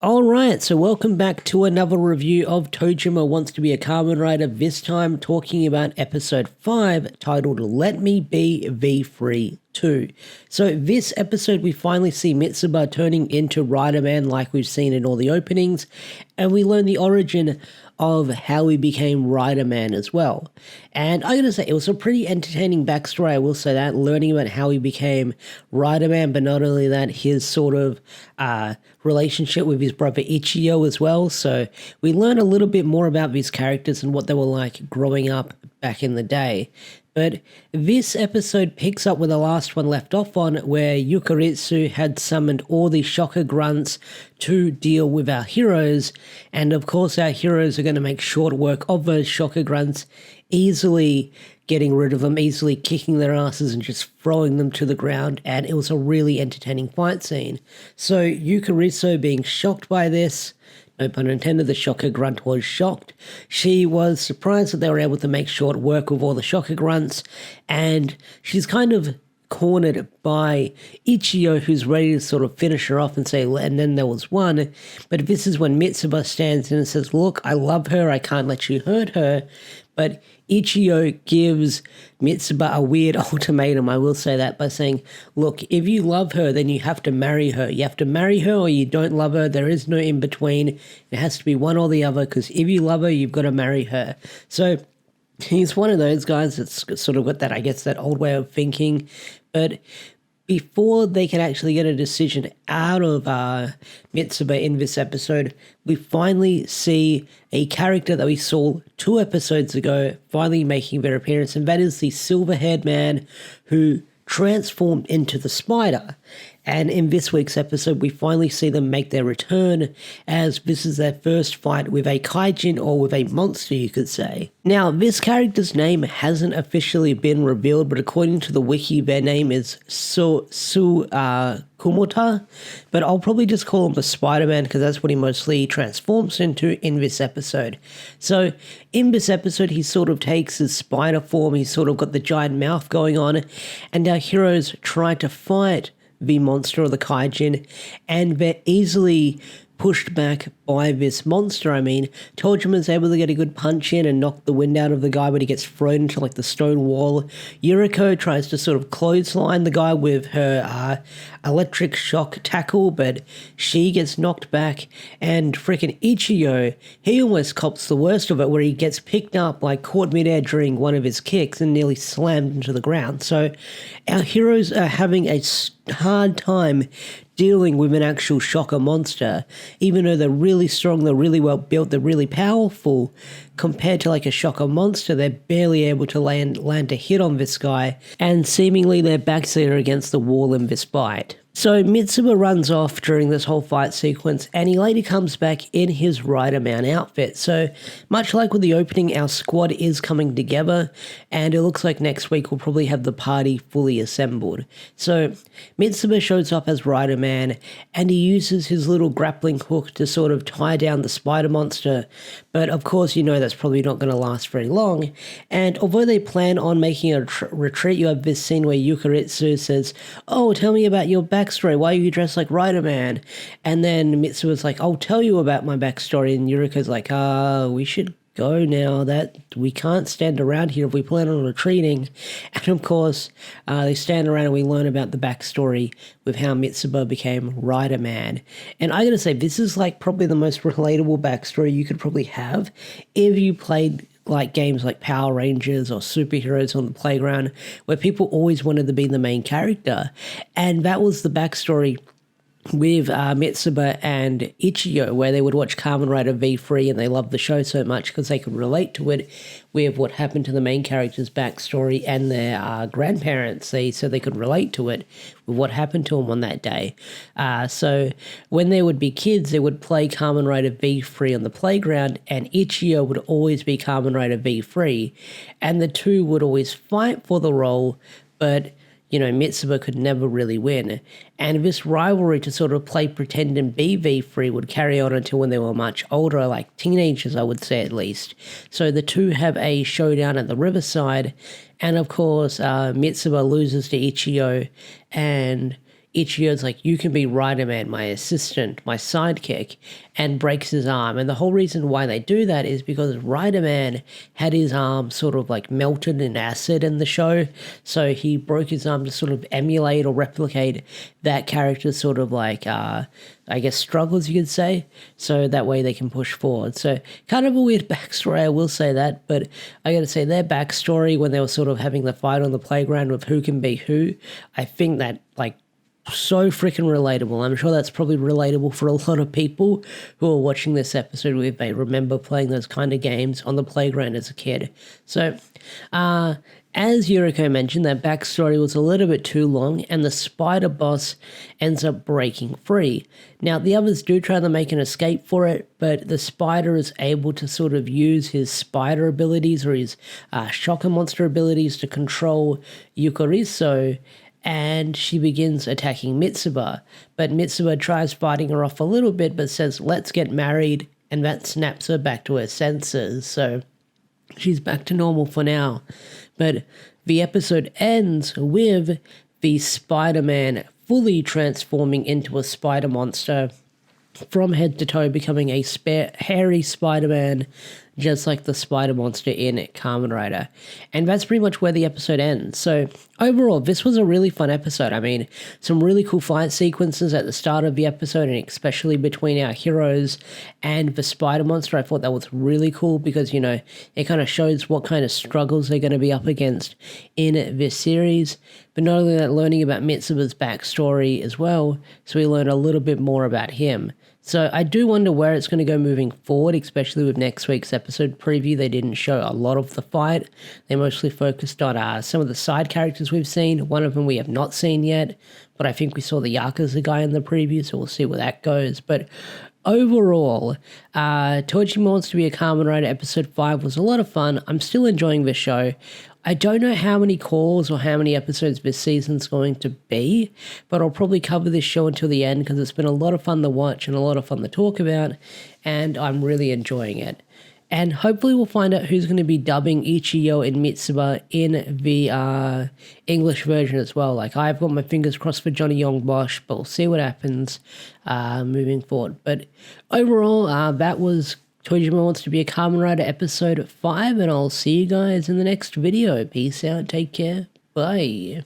Alright, so welcome back to another review of Tojima Wants to be a Kamen Rider, this time talking about episode 5 titled Let Me Be V3 2. So this episode we finally see Mitsuba turning into Riderman like we've seen in all the openings, and we learn the origin of how he became Riderman as well. And I gotta say, it was a pretty entertaining backstory, I will say that, learning about how he became Riderman, but not only that, his sort of relationship with his brother Ichiyo as well. So we learn a little bit more about these characters and what they were like growing up back in the day. But this episode picks up where the last one left off on, where Yukaritsu had summoned all the shocker grunts to deal with our heroes. And of course, our heroes are going to make short work of those shocker grunts, easily getting rid of them, easily kicking their asses and just throwing them to the ground. And it was a really entertaining fight scene. So Yukaritsu being shocked by this, no pun intended, the shocker grunt was shocked. She was surprised that they were able to make short work with all the shocker grunts, and she's kind of cornered by Ichiyo, who's ready to sort of finish her off and say, and then there was one. But this is when Mitsuba stands in and says, look, I love her, I can't let you hurt her. But Ichiyo gives Mitsuba a weird ultimatum, I will say that, by saying, look, if you love her, then you have to marry her. You have to marry her or you don't love her. There is no in between. It has to be one or the other, because if you love her, you've got to marry her. So he's one of those guys that's sort of got that, I guess, that old way of thinking. But before they can actually get a decision out of Mitsuba in this episode, we finally see a character that we saw 2 episodes ago finally making their appearance, and that is the silver-haired man who transformed into the spider. And in this week's episode, we finally see them make their return, as this is their first fight with a kaijin, or with a monster, you could say. Now, this character's name hasn't officially been revealed, but according to the wiki, their name is Kumota, but I'll probably just call him the Spider-Man, because that's what he mostly transforms into in this episode. So, in this episode, he sort of takes his spider form, he's sort of got the giant mouth going on, and our heroes try to fight the monster or the kaijin, and they're easily pushed back by this monster. I mean, Tojima's able to get a good punch in and knock the wind out of the guy, but he gets thrown into like the stone wall. Yuriko tries to sort of clothesline the guy with her electric shock tackle, but she gets knocked back, and freaking Ichiyo, he almost cops the worst of it, where he gets picked up, like caught midair during one of his kicks and nearly slammed into the ground. So our heroes are having a hard time dealing with an actual shocker monster, even though they're really strong, they're really well built, they're really powerful. Compared to like a shocker monster, they're barely able to land a hit on this guy, and seemingly their backs are against the wall in this fight. So Mitsuba runs off during this whole fight sequence, and he later comes back in his Riderman outfit. So much like with the opening, our squad is coming together, and it looks like next week we'll probably have the party fully assembled. So Mitsuba shows up as Riderman, and he uses his little grappling hook to sort of tie down the spider monster, but of course you know that's probably not going to last very long. And although they plan on making a retreat, you have this scene where Yukaritsu says, oh, tell me about your backstory, why are you dressed like Riderman? And then Mitsuba's like, I'll tell you about my backstory, and Yuriko's like, we should go now, that we can't stand around here if we plan on retreating. And of course, they stand around and we learn about the backstory with how Mitsuba became Riderman. And I gotta say, this is like probably the most relatable backstory you could probably have if you played like games like Power Rangers or superheroes on the playground, where people always wanted to be the main character. And that was the backstory with Mitsuba and Ichiyo, where they would watch Kamen Rider V3 and they loved the show so much because they could relate to it with what happened to the main character's backstory and their grandparents. So they could relate to it with what happened to them on that day. So when they would be kids, they would play Kamen Rider V3 on the playground, and Ichiyo would always be Kamen Rider V3, and the two would always fight for the role, but you know, Mitsuba could never really win. And this rivalry to sort of play pretend and be V3 would carry on until when they were much older, like teenagers, I would say at least. So the two have a showdown at the riverside, and of course, Mitsuba loses to Ichiyo, and Ichigo's like, you can be Riderman, my assistant, my sidekick, and breaks his arm. And the whole reason why they do that is because Riderman had his arm sort of like melted in acid in the show. So he broke his arm to sort of emulate or replicate that character's sort of like, I guess, struggles, you could say. So that way they can push forward. So kind of a weird backstory, I will say that. But I got to say, their backstory when they were sort of having the fight on the playground with who can be who, I think that, like, so freaking relatable. I'm sure that's probably relatable for a lot of people who are watching this episode if they remember playing those kind of games on the playground as a kid. So, as Yuriko mentioned, that backstory was a little bit too long and the spider boss ends up breaking free. Now, the others do try to make an escape for it, but the spider is able to sort of use his spider abilities or his shocker monster abilities to control Yukariso, and she begins attacking Mitsuba. But Mitsuba tries fighting her off a little bit, but says, let's get married, and that snaps her back to her senses. So she's back to normal for now. But the episode ends with the Spider-Man fully transforming into a spider monster from head to toe, becoming a hairy Spider-Man, just like the spider monster in Kamen Rider. And that's pretty much where the episode ends. So overall, this was a really fun episode. I mean, some really cool fight sequences at the start of the episode, and especially between our heroes and the spider monster. I thought that was really cool because, you know, it kind of shows what kind of struggles they're going to be up against in this series. But not only that, learning about Mitsuba's backstory as well, so we learn a little bit more about him. So I do wonder where it's going to go moving forward, especially with next week's episode preview. They didn't show a lot of the fight. They mostly focused on some of the side characters we've seen. One of them we have not seen yet, but I think we saw the Yakuza guy in the preview, so we'll see where that goes. But overall, Tojima Wants to Be a Kamen Rider episode 5 was a lot of fun. I'm still enjoying this show. I don't know how many calls or how many episodes this season's going to be, but I'll probably cover this show until the end because it's been a lot of fun to watch and a lot of fun to talk about, and I'm really enjoying it. And hopefully we'll find out who's going to be dubbing Ichigo and Mitsuba in the English version as well. Like, I've got my fingers crossed for Johnny Young Bosch, but we'll see what happens moving forward. But overall, that was Tojima Wants to Be a Kamen Rider episode 5, and I'll see you guys in the next video. Peace out, take care, bye.